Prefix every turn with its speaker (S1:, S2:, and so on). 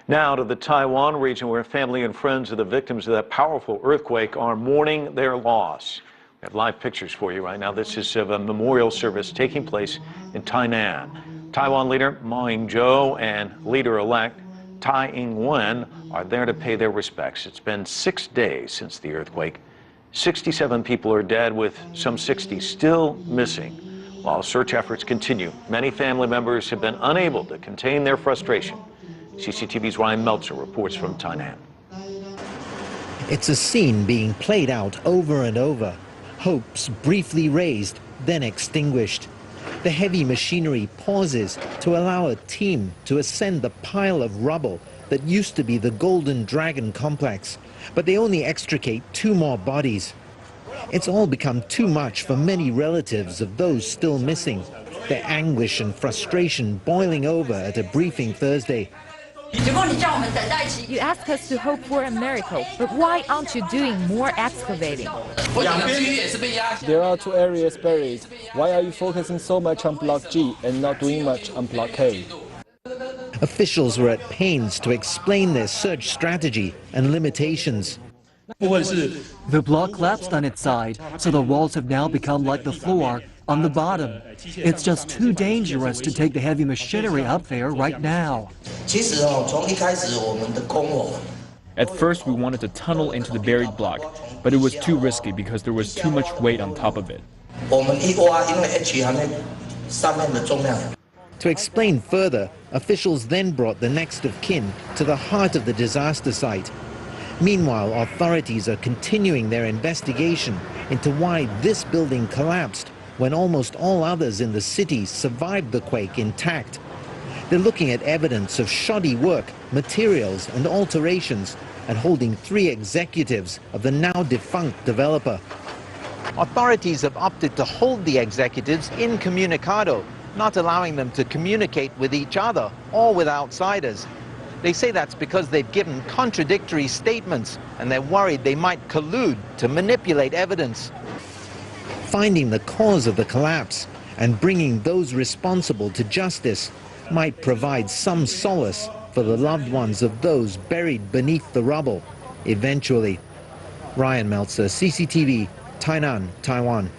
S1: Now to the Taiwan region, where family and friends of the victims of that powerful earthquake are mourning their loss. We have live pictures for you right now. This is of a memorial service taking place in Tainan. Taiwan leader Ma Ying-jeou and leader-elect TAIWAN are there to pay their respects. It's been 6 days since the earthquake. 67 people are dead, with some 60 still missing. While search efforts continue, many family members have been unable to contain their frustration. CCTV's Ryan Meltzer reports from Tainan.
S2: It's a scene being played out over and over. Hopes briefly raised, then extinguished. The heavy machinery pauses to allow a team to ascend the pile of rubble that used to be the Golden Dragon complex, but they only extricate 2 more bodies. It's all become too much for many relatives of those still missing, their anguish and frustration boiling over at a briefing Thursday.
S3: You ask us to hope for a miracle, but why aren't you doing more excavating?
S4: There are 2 areas buried. Why are you focusing so much on Block G and not doing much on Block K?
S2: Officials were at pains to explain their search strategy and limitations.
S5: The block collapsed on its side, so the walls have now become like the floor on the bottom. It's just too dangerous to take the heavy machinery up there right now.
S6: At first, we wanted to tunnel into the buried block, but it was too risky because there was too much weight on top of it.
S2: To explain further, officials then brought the next of kin to the heart of the disaster site. Meanwhile, authorities are continuing their investigation into why this building collapsed when almost all others in the city survived the quake intact. They're looking at evidence of shoddy work, materials and alterations, and holding 3 executives of the now defunct developer. Authorities have opted to hold the executives incommunicado, not allowing them to communicate with each other or with outsiders. They say that's because they've given contradictory statements and they're worried they might collude to manipulate evidence. Finding the cause of the collapse and bringing those responsible to justice might provide some solace for the loved ones of those buried beneath the rubble eventually. Ryan Meltzer, CCTV, Tainan, Taiwan.